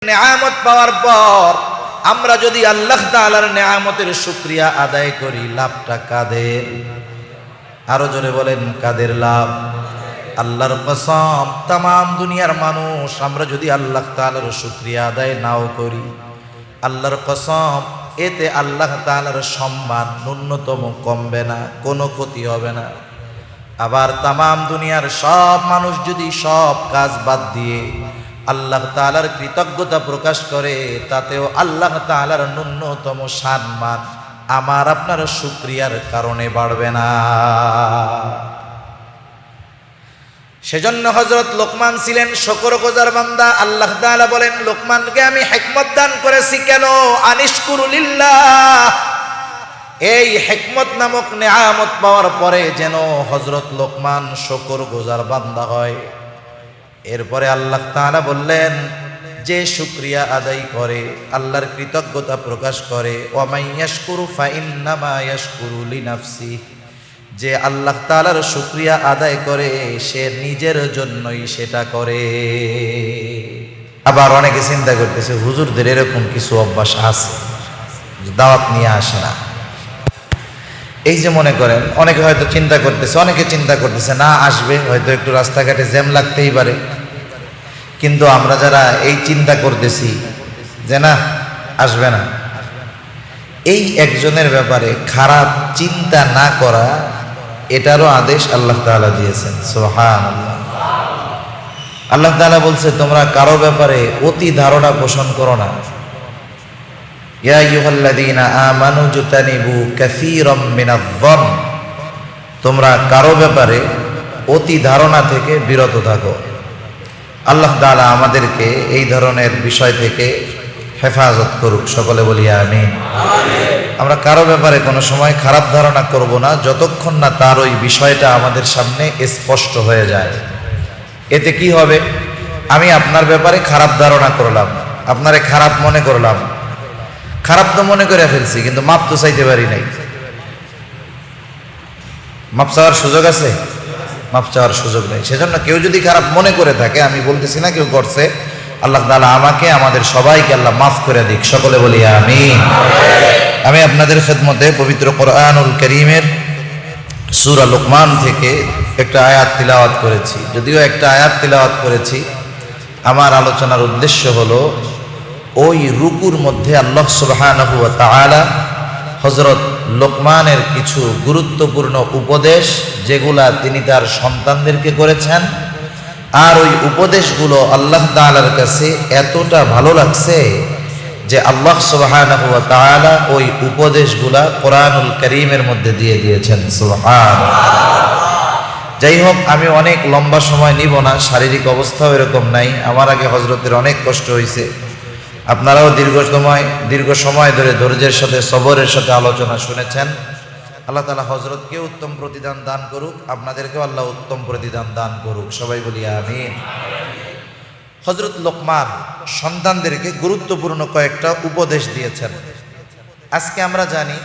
নেয়ামত পাওয়ার পর আমরা যদি আল্লাহ তাআলার নেয়ামতের শুকরিয়া আদায় করি, লাভটা কাদের? আরো জোরে বলেন, কাদের লাভ? আল্লাহর কসম, তাম দুনিয়ার মানুষ আমরা যদি আল্লাহ তাআলার শুকরিয়া আদায় নাও করি, আল্লাহর কসম, এতে আল্লাহ তাআলার সম্মান ন্যূনতম কমবে না, কোনো ক্ষতি হবে না। আবার তাম দুনিয়ার সব মানুষ যদি সব কাজ বাদ দিয়ে আল্লাহ তাআলার কৃতজ্ঞতা প্রকাশ করে, তাতেও আল্লাহ তাআলার ন্যূনতম সম্মান আমার আপনার শুকরিয়ার কারণে বাড়বে না। সেজন্য হযরত লোকমান ছিলেন শুকরগুজার বান্দা। আল্লাহ তাআলা বলেন, লোকমানকে আমি হিকমত দান করেছি কেন? আনিশকুরু লিল্লাহ। এই হিকমত নামক নেয়ামত পাওয়ার পরে যেন হযরত লোকমান শুকরগুজার বান্দা হয়। এরপরে আল্লাহ তাআলা বললেন, যে শুকরিয়া আদায় করে, আল্লাহর কৃতজ্ঞতা প্রকাশ করে, ওয়া মাইয়াশকুরু ফাইন্নামা ইয়াশকুরু লিনাফসি, যে আল্লাহ তাআলার শুকরিয়া আদায় করে সে নিজের জন্যই সেটা করে। আবার অনেকে চিন্তা করতেছে, হুজুরদের এরকম কিছু অভ্যাস আছে, দাওয়াত নিয়ে আসে না। এই যে মনে করেন, অনেকে হয়তো চিন্তা করতেছে, অনেকে চিন্তা করতেছে না আসবে, হয়তো একটু রাস্তাঘাটে জ্যাম লাগতেই পারে। কিন্তু আমরা যারা এই চিন্তা করতেছি যে না আসবে না, এই একজনের ব্যাপারে খারাপ চিন্তা না করা, এটারও আদেশ আল্লাহ তাআলা দিয়েছেন। সুবহানাল্লাহ। আল্লাহ তাআলা বলছে, তোমরা কারো ব্যাপারে অতি ধারণা পোষণ করো না। ইয়া আইয়ুহাল্লাযীনা আমানু জুতানিবু কাসীরাম মিনায-যন, তোমরা কারো ব্যাপারে অতি ধারণা থেকে বিরত থাকো। আল্লাহ তাআলা আমাদেরকে এই ধরনের বিষয় থেকে হেফাজত করুক, সকলে বলি আমিন। আমরা কারো ব্যাপারে কোনো সময় খারাপ ধারণা করব না, যতক্ষণ না তার ওই বিষয়টা আমাদের সামনে স্পষ্ট হয়ে যায়। এতে কি হবে? আমি আপনার ব্যাপারে খারাপ ধারণা করলাম, আপনারে খারাপ মনে করলাম, খারাপ তো মনে করে ফেলছি, কিন্তু মাপ তো চাইতে পারি নাই। মাপ চাওয়ার সুযোগ আছে? মাপ চাওয়ার সুযোগ নেই। সেজন্য কেউ যদি খারাপ মনে করে থাকে, আমি বলতেছি না কেউ করছে, আল্লাহ তাআলা আমাকে, আমাদের সবাইকে আল্লাহ মাফ করে দিক, সকলে বলি আমিন। আমি আপনাদের খেদমতে পবিত্র কোরআনুল কারীমের সূরা লোকমান থেকে একটা আয়াত তিলাওয়াত করেছি। যদিও একটা আয়াত তিলাওয়াত করেছি, আমার আলোচনার উদ্দেশ্য হলো ওই রুকুর মধ্যে আল্লাহ সুবহানাহু ওয়া তাআলা হযরত লোকমানের কিছু গুরুত্বপূর্ণ উপদেশ, যেগুলা তিনি তার সন্তানদেরকে করেছেন, আর ওই উপদেশগুলো আল্লাহ তাআলার কাছে এতটা ভালো লাগছে যে আল্লাহ সুবহানাহু ওয়া তাআলা ওই উপদেশগুলা কোরআনুল কারীমের মধ্যে দিয়ে দিয়েছেন। সুবহানাল্লাহ। যাই হোক, আমি অনেক লম্বা সময় নিব না, শারীরিক অবস্থাও এরকম নাই। আমার আগে হযরতের অনেক কষ্ট হয়েছে, আপনারাও দীর্ঘ সময় ধরে ধৈর্যের সাথে, সবরের সাথে আলোচনা শুনেছেন। আল্লাহ তাআলা হযরতকে উত্তম প্রতিদান দান করুক, আপনাদেরকেও আল্লাহ উত্তম প্রতিদান দান করুক, সবাই বলি আমিন। হযরত লোকমান সন্তানদেরকে গুরুত্বপূর্ণ কয়েকটা উপদেশ দিয়েছেন। আজকে আমরা জানি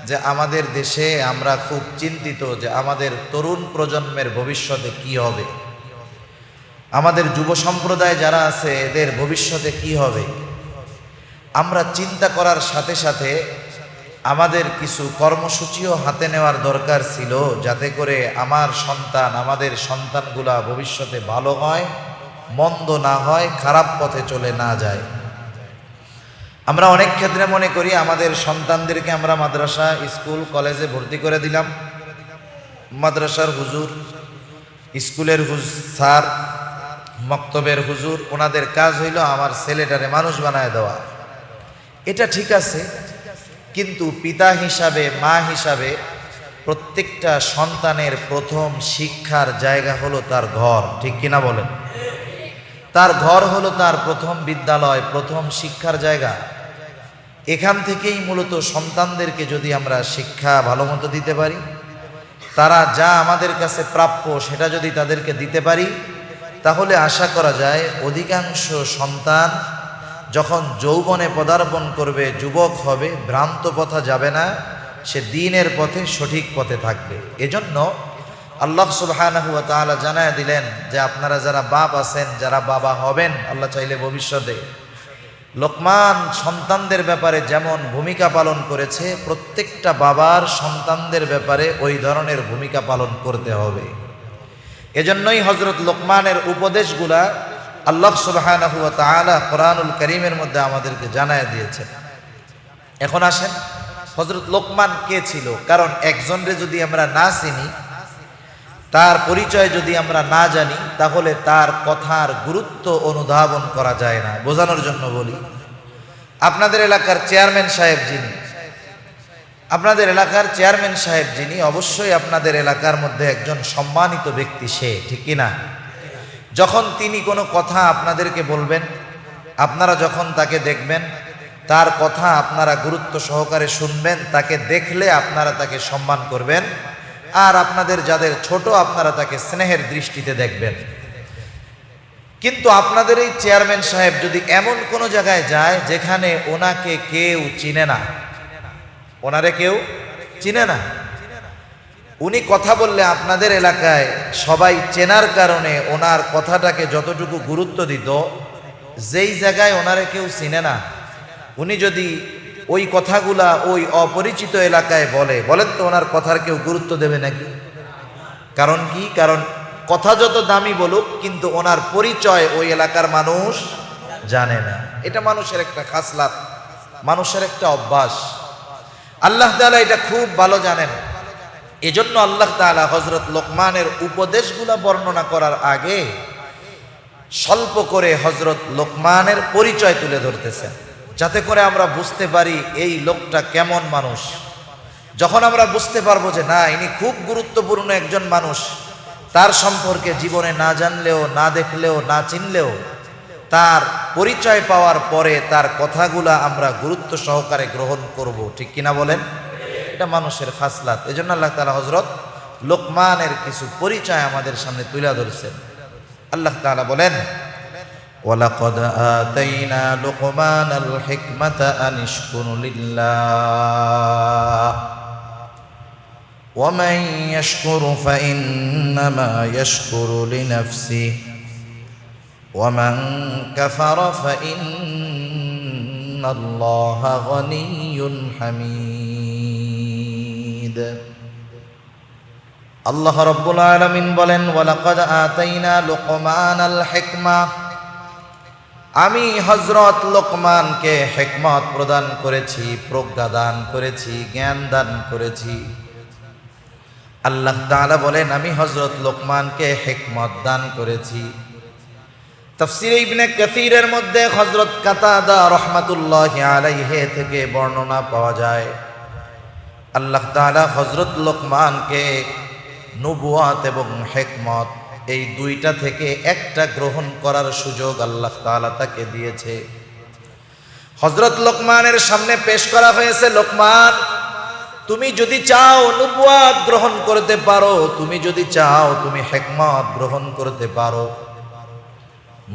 যে আমাদের দেশে আমরা খুব চিন্তিত যে আমাদের তরুণ প্রজন্মের ভবিষ্যতে কি হবে, আমাদের যুব সম্প্রদায় যারা আছে এদের ভবিষ্যতে কি হবে। আমরা চিন্তা করার সাথে সাথে আমাদের কিছু কর্মসূচিও হাতে নেওয়ার দরকার ছিল, যাতে করে আমার সন্তান, আমাদের সন্তানগুলা ভবিষ্যতে ভালো হয়, মন্দ না হয়, খারাপ পথে চলে না যায়। আমরা অনেক ক্ষেত্রে মনে করি আমাদের সন্তানদেরকে আমরা মাদ্রাসা, স্কুল, কলেজে ভর্তি করে দিলাম। মাদ্রাসার হুজুর, স্কুলের স্যার, মক্তবের হুজুর, ওনাদের কাজ হইল আমার ছেলেটারে মানুষ বানায় দেওয়া। এটা ঠিক আছে, কিন্তু পিতা হিসাবে, মা হিসাবে প্রত্যেকটা সন্তানের প্রথম শিক্ষার জায়গা হলো তার ঘর, ঠিক কিনা বলেন? তার ঘর হলো তার প্রথম বিদ্যালয়, প্রথম শিক্ষার জায়গা। এখান থেকেই মূলত সন্তানদেরকে যদি আমরা শিক্ষা ভালো মতো দিতে পারি, তারা যা আমাদের কাছে প্রাপ্য সেটা যদি তাদেরকে দিতে পারি, তাহলে আশা করা যায় অধিকাংশ সন্তান যখন যৌবনে পদার্পণ করবে, যুবক হবে, ভ্রান্ত পথে যাবে না, সে দ্বীনের পথে, সঠিক পথে থাকবে। এজন্য আল্লাহ সুবহানাহু ওয়া তাআলা জানায় দিলেন যে আপনারা যারা বাপ আছেন, যারা বাবা হবেন আল্লাহ চাইলে ভবিষ্যতে, লোকমান সন্তানদের ব্যাপারে যেমন ভূমিকা পালন করেছে, প্রত্যেকটা বাবার সন্তানদের ব্যাপারে ওই ধরনের ভূমিকা পালন করতে হবে। এজন্যই হযরত লোকমানের উপদেশগুলা আল্লাহ সুবহানাহু ওয়া তাআলা কোরআনুল কারীমের মধ্যে আমাদেরকে জানায় দিয়েছেন। এখন আসেন, হযরত লোকমান কে ছিল? কারণ একজনরে যদি আমরা না চিনি, তার পরিচয় যদি আমরা না জানি, তাহলে তার কথার গুরুত্ব অনুধাবন করা যায় না। বোঝানোর জন্য বলি, আপনাদের এলাকার চেয়ারম্যান সাহেব যিনি অবশ্যই আপনাদের এলাকার মধ্যে একজন সম্মানিত ব্যক্তি, সে ঠিক কিনা? যখন তিনি কোনো কথা আপনাদেরকে বলবেন, আপনারা যখন তাকে দেখবেন, তার কথা আপনারা গুরুত্ব সহকারে শুনবেন, তাকে দেখলে আপনারা তাকে সম্মান করবেন, আর আপনাদের যাদের ছোট আপনারা তাকে স্নেহের দৃষ্টিতে দেখবেন। কিন্তু আপনাদের এই চেয়ারম্যান সাহেব যদি এমন কোনো জায়গায় যায় যেখানে ওনাকে কেউ চিনে না, ওনারে কেউ চিনে না, উনি কথা বললে আপনাদের এলাকায় সবাই চেনার কারণে ওনার কথাটাকে যতটুকু গুরুত্ব দিত, যেই জায়গায় ওনারে কেউ চিনে না, উনি যদি ওই কথাগুলা ওই অপরিচিত এলাকায় বলেন তো ওনার কথার কেউ গুরুত্ব দেবে নাকি? কারণ কি? কারণ কথা যত দামি বলুক, কিন্তু ওনার পরিচয় ওই এলাকার মানুষ জানে না। এটা মানুষের একটা খাসলাত, মানুষের একটা অভ্যাস। আল্লাহ তাআলা এটা খুব ভালো জানেন। এজন্য আল্লাহ তাআলা হযরত লোকমানের উপদেশগুলা বর্ণনা করার আগে স্বল্প করে হযরত লোকমানের পরিচয় তুলে ধরতেছেন, যাতে করে আমরা বুঝতে পারি এই লোকটা কেমন মানুষ। যখন আমরা বুঝতে পারবো যে না, ইনি খুব গুরুত্বপূর্ণ একজন মানুষ, তার সম্পর্কে জীবনে না জানলেও, না দেখলেও, না চিনলেও, তার পরিচয় পাওয়ার পরে তার কথাগুলা আমরা গুরুত্ব সহকারে গ্রহণ করব। ঠিক কিনা বলেন? এটা মানুষের খাসলাত। এজন্য আল্লাহ তাআলা হযরত লোকমানের কিছু পরিচয় আমাদের সামনে তুলে ধরছেন। আল্লাহ তাআলা বলেন, ওয়ালাকাদ আতাইনা লুকমানাল হিকমাতা আনিশকুর লিল্লাহ ওয়া মান ইয়াশকুর ফাইন্নামা ইয়াশকুরু লিনাফসিহি ওয়া মান কাফারা ফাইন্নাল্লাহা গনিয়্যুন হামিদ। আল্লাহ রাব্বুল আলামিন বলেন, ওয়ালাকাদ আতাইনা লুকমানাল হিকমা, আমি হযরত লোকমানকে হিকমত প্রদান করেছি, প্রজ্ঞা দান করেছি, জ্ঞান দান করেছি। আল্লাহ তাআলা বলেন, আমি হযরত লোকমানকে হিকমত দান করেছি। তাফসীরে ইবনে কাসীরের মধ্যে হযরত কাতাদা রাহমাতুল্লাহি আলাইহি থেকে বর্ণনা পাওয়া যায়, আল্লাহ তাআলা হযরত লোকমানকে নবুয়াত এবং হিকমত এই দুইটা থেকে একটা গ্রহণ করার সুযোগ আল্লাহ তাআলা তাকে দিয়েছে। হযরত লোকমানের সামনে পেশ করা হয়েছে, লোকমান, তুমি যদি চাও নবুয়াত গ্রহণ করতে পারো, তুমি যদি চাও তুমি হিকমত গ্রহণ করতে পারো।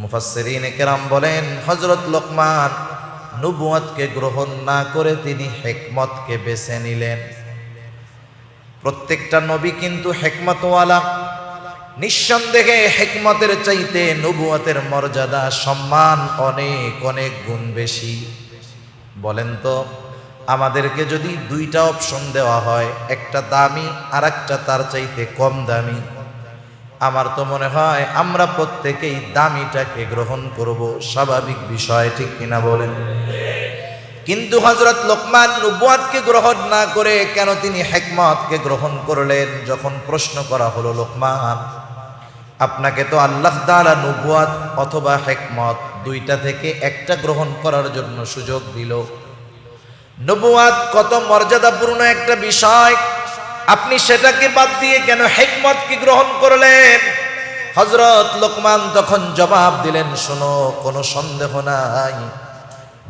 মুফাসসিরিনে কেরাম বলেন, হযরত লোকমান নবুয়াতকে গ্রহণ না করে তিনি হিকমতকে বেছে নিলেন। প্রত্যেকটা নবী কিন্তু হিকমতওয়ালা। নিঃসন্দেহে হিকমতের চাইতে নবুয়াতের মর্যাদা, সম্মান অনেক অনেক গুণ বেশি। বলেন তো, আমাদেরকে যদি দুইটা অপশন দেওয়া হয়, একটা দামি আর একটা তার চাইতে কম দামি, আমার তো মনে হয় আমরা প্রত্যেকেই দামিটাকে গ্রহণ করব, স্বাভাবিক বিষয়, ঠিক কিনা বলেন? কিন্তু হযরত লোকমান নবুয়াতকে গ্রহণ না করে কেন তিনি হিকমতকে গ্রহণ করলেন? যখন প্রশ্ন করা হলো, লোকমান, আপনাকে তো আল্লাহ তাআলা নবুয়াত অথবা হিকমত দুইটা থেকে একটা গ্রহণ করার জন্য সুযোগ দিল। নবুয়াত কত মর্যাদাপূর্ণ একটা বিষয়, আপনি সেটাকে বাদ দিয়ে কেন হিকমতকে গ্রহণ করলেন? হযরত লোকমান তখন জবাব দিলেন, শোনো, কোনো সন্দেহ নাই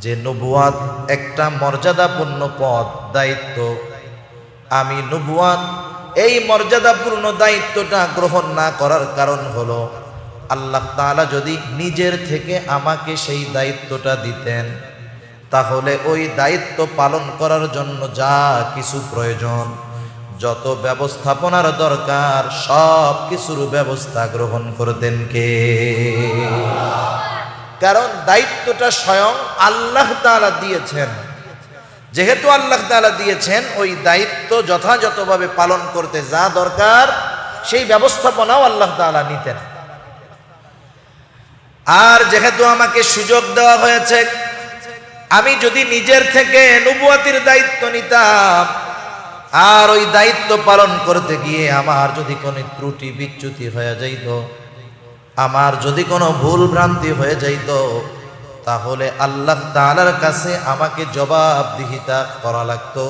যে নবুয়াত একটা মর্যাদাপূর্ণ পদ, দায়িত্ব। আমি নবুয়াত এই মর্যাদাপূর্ণ দায়িত্বটা গ্রহণ না করার কারণ হলো, আল্লাহ তাআলা যদি নিজের থেকে আমাকে সেই দায়িত্বটা দিতেন, তাহলে ওই দায়িত্ব পালন করার জন্য যা কিছু প্রয়োজন, যত ব্যবস্থাপনার দরকার, সব কিছুর ব্যবস্থা গ্রহণ করতেন কে? কারণ দায়িত্বটা স্বয়ং আল্লাহ তাআলা দিয়েছেন। যেহেতু আল্লাহ তাআলা দিয়েছেন, ওই দায়িত্ব যথাযথভাবে পালন করতে যা দরকার সেই ব্যবস্থাপনাও আল্লাহ তাআলা নিতেন। আর যেহেতু আমাকে সুযোগ দেওয়া হয়েছে, আমি যদি নিজের থেকে নবুয়তের দায়িত্ব নিতাম, আর ওই দায়িত্ব পালন করতে গিয়ে আমার যদি কোনো ত্রুটি বিচ্যুতি হয়ে যাইত, আমার যদি কোনো ভুল ভ্রান্তি হয়ে যাইত, তাহলে আল্লাহ তাআলার কাছে আমাকে জবাবদিহিতা করা লাগতো।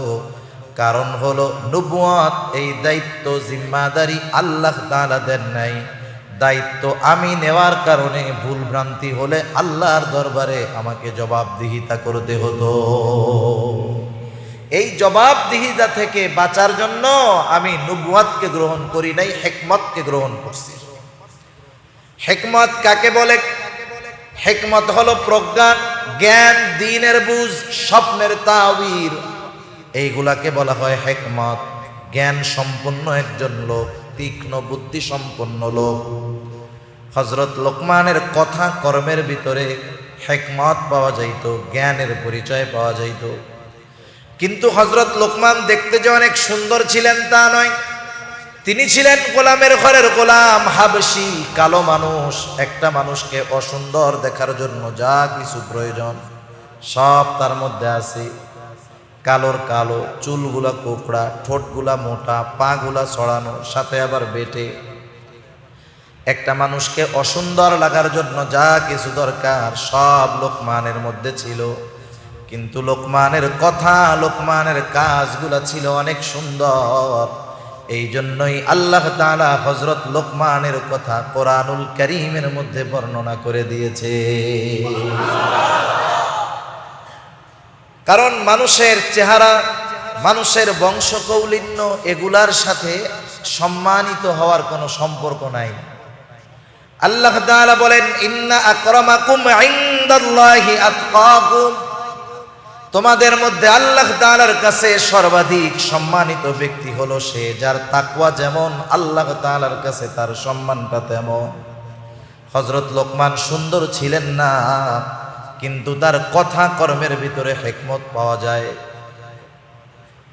কারণ হলো নবুয়ত এই দায়িত্ব জিম্মাদারি আল্লাহ তাআলা দেন নাই। দায়িত্ব আমি নেওয়ার কারণে ভুল ভ্রান্তি হলে আল্লাহর দরবারে আমাকে জবাবদিহিতা করতে হতো। এই জবাবদিহিতা থেকে বাঁচার জন্য আমি নবুয়তকে গ্রহণ করি নাই, হিকমতকে গ্রহণ করছি। হিকমত কাকে বলে? হিকমত হলো প্রজ্ঞা, জ্ঞান, দ্বীনের বুঝ, স্বপ্নের তাওয়িল, এইগুলাকে বলা হয় হিকমত। জ্ঞান সম্পন্ন একজন লোক, তীক্ষ্ণ বুদ্ধি সম্পন্ন লোক। হযরত লোকমানের কথা কর্মের ভিতরে হিকমত পাওয়া যাইত, জ্ঞানের পরিচয় পাওয়া যাইত। কিন্তু হযরত লোকমান দেখতে যে অনেক সুন্দর ছিলেন তা নয়। তিনি ছিলেন গোলামের ঘরের গোলাম, হাবশি, কালো মানুষ। একটা মানুষকে অসুন্দর দেখার জন্য যা কিছু প্রয়োজন সব তার মধ্যে আছে। কালোর কালো, চুলগুলা কোকড়া, ঠোঁটগুলা মোটা, পাগুলা ছড়ানো, সাথে আবার বেটে। একটা মানুষকে অসুন্দর লাগার জন্য যা কিছু দরকার সব লোকমানের মধ্যে ছিল। কিন্তু লোকমানের কথা, লোকমানের কাজগুলা ছিল অনেক সুন্দর। এই জন্যই আল্লাহ তাআলা হযরত লোকমানের কথা কোরআনুল কারীমের মধ্যে বর্ণনা করে দিয়েছে। কারণ মানুষের চেহারা, মানুষের বংশকৌলিন্য, এগুলার সাথে সম্মানিত হওয়ার কোনো সম্পর্ক নাই। আল্লাহ তাআলা বলেন, ইন্না আকরামাকুম ইনদাল্লাহি আতকাকুম, তোমাদের মধ্যে আল্লাহ তাআলার কাছে সর্বাধিক সম্মানিত ব্যক্তি হলো সে যার তাকওয়া যেমন আল্লাহ তাআলার কাছে তার সম্মানটা তেমন। হযরত লোকমান সুন্দর ছিলেন না, কিন্তু তার কথা কর্মের ভিতরে হিকমত পাওয়া যায়।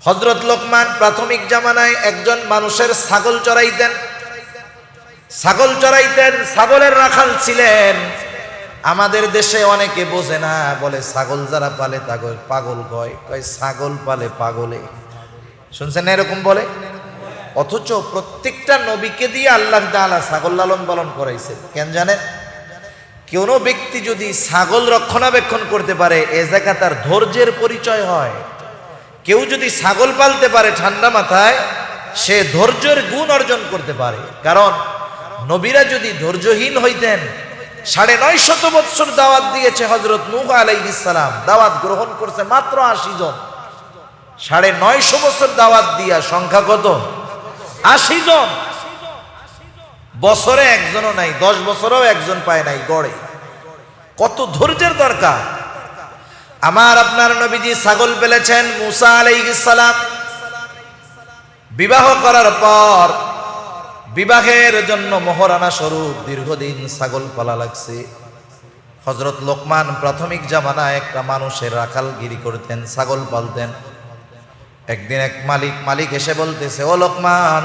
হযরত লোকমান প্রাথমিক জামানায় একজন মানুষের ছাগল চরাইতেন। ছাগলের রাখাল ছিলেন। আমাদের দেশে অনেকে বোঝে না, বলে ছাগল যারা পালে তাকে পাগল কয়। ছাগল পালে পাগলে, শুনছেন না এরকম বলে? অথচ প্রত্যেকটা নবীকে দিয়ে আল্লাহ তাআলা ছাগল লালন পালন করাইছে। কেন জানেন? কোনো ব্যক্তি যদি ছাগল রক্ষণাবেক্ষণ করতে পারে, এ জায়গা তার ধৈর্যের পরিচয় হয়। কেউ যদি ছাগল পালতে পারে ঠান্ডা মাথায়, সে ধৈর্যের গুণ অর্জন করতে পারে। কারণ নবীরা যদি ধৈর্যহীন হইতেন, ৯৫০ বছর দাওয়াত দিয়েছে হযরত নূহ আলাইহিস সালাম, দাওয়াত গ্রহণ করছে মাত্র ৮০ জন। ৯৫০ বছর দাওয়াত দিয়া সংখ্যা কত? ৮০ জন। বছরে একজনও নাই, ১০ বছরেও একজন পায় নাই গড়ে। কত ধৈর্যের দরকার। আমার আপনার নবীজি ছাগল পেলেছেন মুসা আলাইহিস সালাম। বিবাহ করার পর বিবাহের জন্য মোহরানা স্বরূপ দীর্ঘদিন ছাগল পালা লাগছে। হযরত লোকমান প্রাথমিক জামানায় একটা মানুষের রাখালগিরি করতেন, ছাগল পালতেন। একদিন এক মালিক এসে বলতেছে, ও লোকমান,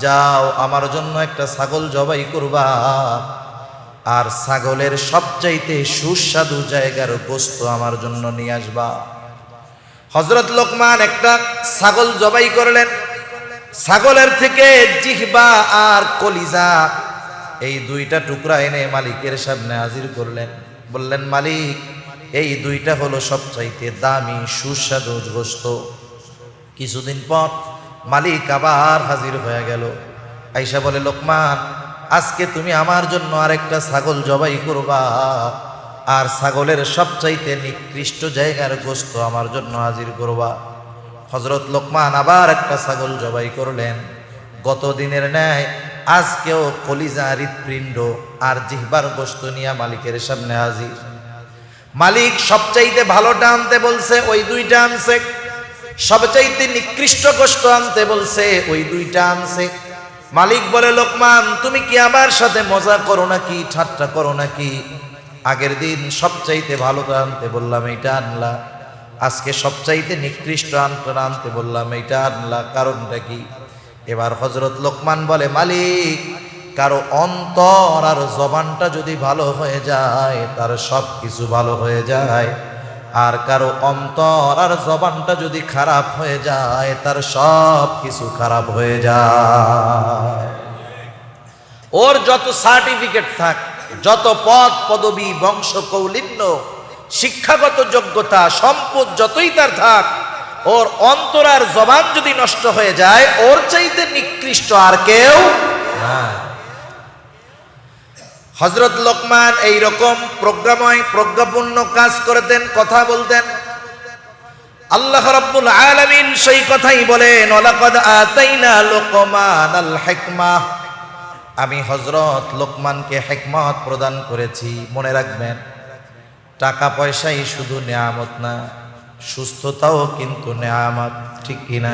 যাও আমার জন্য একটা ছাগল জবাই করবা, আর ছাগলের সবচাইতে সুস্বাদু জায়গার গোশত আমার জন্য নিয়ে আসবা। হযরত লোকমান একটা ছাগল জবাই করলেন। ছাগলের থেকে জিহ্বা আর কলিজা, এই দুইটা টুকরা এনে মালিকের সামনে হাজির করলেন। বললেন, মালিক, এই দুইটা হলো সবচাইতে দামি সুস্বাদু গোশত। কিছুদিন পর মালিক আবার হাজির হয়ে গেল। আয়েশা বলে, লোকমান, আজকে তুমি আমার জন্য আরেকটা ছাগল জবাই করবা, আর ছাগলের সবচাইতে নিকৃষ্ট জায়গার গোশত আমার জন্য হাজির করবা। হযরত লোকমান আবার একটা ছাগল জবাই করলেন। গত দিনের ন্যায় আজকেও কলিজা, হৃৎপিণ্ড আর জিহ্বার গোশত নিয়ে মালিকের সামনে হাজির। মালিক সবচাইতে ভালোটা আনতে বলছে, ওই দুইটা আনছে। সবচাইতে নিকৃষ্ট গোশত আনতে বলছে, ওই দুইটা আনছে। মালিক বলে, লোকমান, তুমি কি আমার সাথে মজা করো নাকি, ঠাট্টা করো নাকি? আগের দিন সবচাইতে ভালো আনতে বললাম এইটা আনলা, আজকে সবচাইতে নিকৃষ্ট আনতে বললাম এইটা আনলা, কারণটা কি? এবার হযরত লোকমান বলে, মালিক, কারো অন্তর আর জবানটা যদি ভালো হয়ে যায় তার সব কিছু ভালো হয়ে যায়, আর কারো অন্তর আর জবানটা যদি খারাপ হয়ে যায় তার সব কিছু খারাপ হয়ে যায়। ওর যত সার্টিফিকেট থাক, যত পদ পদবী, বংশ কৌলিন্য, শিক্ষাগত যোগ্যতা, সম্পদ যতই তার থাক, ওর অন্তর আর জবান যদি নষ্ট হয়ে যায়, ওর চাইতে নিকৃষ্ট আর কেউ না। হযরত লোকমান এইরকম প্রজ্ঞাপূর্ণ কাজ করতেন, কথা বলতেন। আল্লাহ রাব্বুল আলামিন সেই কথাই বলেন, ওয়ালাকাদ আতাইনা লোকমানাল হিকমাহ, আমি হযরত লোকমানকে হিকমত প্রদান করেছি। মনে রাখবেন, টাকা পয়সাই শুধু নেয়ামত না, সুস্থতাও কিন্তু নেয়ামত, ঠিক কিনা?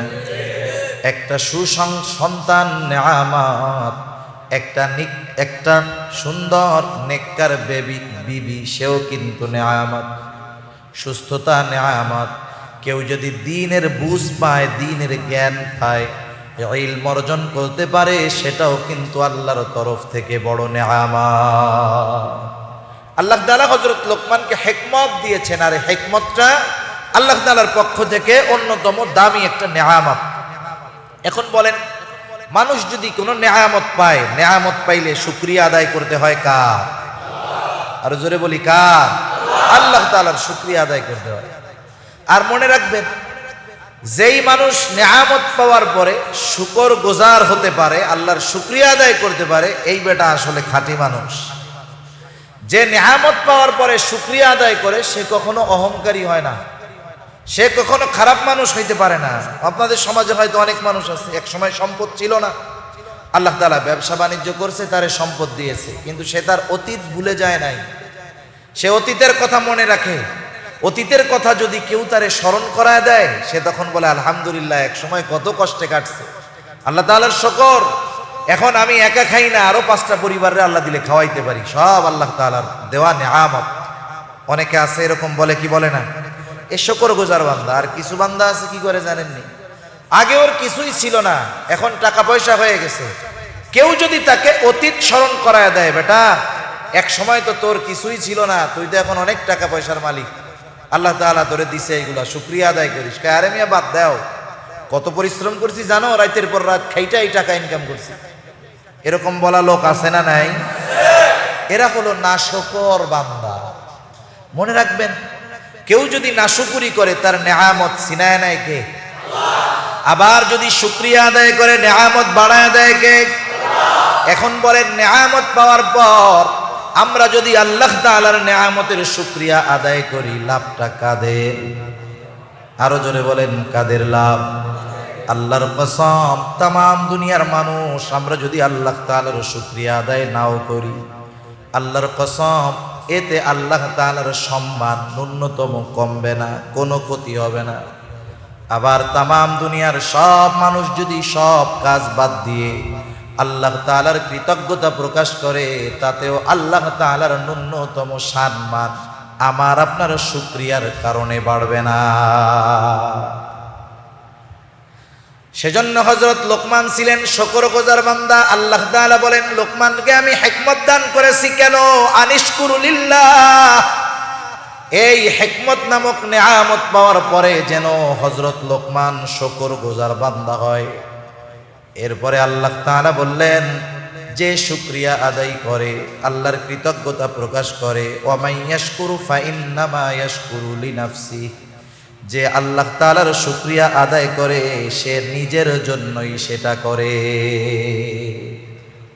একটা সুসন্তান নেয়ামত, একটা সুন্দর নেককার বিবি সেও কিন্তু নেয়ামত। সুস্থতা নেয়ামত। কেউ যদি দ্বীনের বুঝ পায়, দ্বীনের জ্ঞান পায়, ইলম অর্জন করতে পারে, সেটাও কিন্তু আল্লাহর তরফ থেকে বড় নেয়ামত। আল্লাহ তাআলা হযরত লোকমানকে হিকমত দিয়েছেন, আর হিকমতটা আল্লাহ তাআলার পক্ষ থেকে অন্যতম দামি একটা নেয়ামত। এখন বলেন, মানুষ যদি কোনো নেয়ামত পায়, নেয়ামত পাইলে শুকরিয়া আদায় করতে হয় কার? আর জোরে বলি কার? আল্লাহ তাআলার শুকরিয়া আদায় করতে হয়। আর মনে রাখবেন, যেই মানুষ নেয়ামত পাওয়ার পরে শুকর গুজার হতে পারে, আল্লাহর শুকরিয়া আদায় করতে পারে, এই বেটা আসলে খাঁটি মানুষ। যে নেয়ামত পাওয়ার পরে শুকরিয়া আদায় করে, সে কখনো অহংকারী হয় না, সে কখনো খারাপ মানুষ হইতে পারে না। আপনাদের সমাজে হয়তো অনেক মানুষ আছে, এক সময় সম্পদ ছিল না, আল্লাহ তাআলা ব্যবসা বাণিজ্য করছে, তারে সম্পদ দিয়েছে, কিন্তু সে তার অতীত ভুলে যায় নাই। সে অতীতের কথা মনে রাখে। অতীতের কথা যদি কেউ তারে স্মরণ করায় দেয়, সে তখন বলে, আলহামদুলিল্লাহ, এক সময় কত কষ্টে কাটছে, আল্লাহ তাআলার শুকর, এখন আমি একা খাই না, আরো 5টা পরিবারে আল্লাহ দিলে খাওয়াইতে পারি, সব আল্লাহ তাআলার দেওয়া নেয়ামত। অনেকে আছে এরকম, বলে কি বলে না, এ শুকর গুজার বান্দা। আর কিছু বান্দা আছে কি করে জানেননি, আগে ওর কিছুই ছিল না, এখন টাকা পয়সা হয়ে গেছে। কেউ যদি তাকে অতীত স্মরণ করায় দেয়, বেটা এক সময় তো তোর কিছুই ছিল না, তুই তো এখন অনেক টাকা পয়সার মালিক, আল্লাহ তাআলা তোরে দিছে, এইগুলা শুকরিয়া আদায় করিস। আরে মিয়া বাদ দাও, কত পরিশ্রম করছি জানো, রাতের পর রাত খাইটা এই টাকা ইনকাম করছি। এরকম বলা লোক আছে না নাই? এরা হলো নাশকর বান্দা। মনে রাখবেন, কেউ যদি নাশুকুরি করে, তার নেয়ামত ছিনায় নেয় কে? আবার যদি শুকরিয়া আদায় করে, নেয়ামত বাড়ায় দেয় কে? এখন বলেন, নেয়ামত পাওয়ার পর আমরা যদি আল্লাহ তাআলার নেয়ামতের শুকরিয়া আদায় করি, লাভটা কাদের? আরো জোরে বলেন, কাদের লাভ? আল্লাহর কসম, তাম দুনিয়ার মানুষ আমরা যদি আল্লাহ তাআলার শুকরিয়া আদায় নাও করি, আল্লাহর কসম, এতে আল্লাহ তাআলার সম্মান ন্যূনতম কমবে না, কোনো ক্ষতি হবে না। আবার তাম দুনিয়ার সব মানুষ যদি সব কাজ বাদ দিয়ে আল্লাহ তাআলার কৃতজ্ঞতা প্রকাশ করে, তাতেও আল্লাহ তাআলার ন্যূনতম সম্মান আমার আপনার শুকরিয়ার কারণে বাড়বে না। সেজন্য হযরত লোকমান ছিলেন শুকরগুজার বান্দা। আল্লাহ তাআলা বলেন, লোকমানকে আমি হিকমত দান করেছি কেন? আনিশকুরু লিল্লাহ। এই হিকমত নামক নেয়ামত পাওয়ার পরে যেন হযরত লোকমান শুকরগুজার বান্দা হয়। এরপরে আল্লাহ তাআলা বললেন, যে শুকরিয়া আদায় করে, আল্লাহর কৃতজ্ঞতা প্রকাশ করে, ওয়া মাইয়াশকুরু ফাইন্নামা ইয়াশকুরু লিনাফসি, যে আল্লাহ তাআলার শুকরিয়া আদায় করে, সে নিজের জন্যই সেটা করে।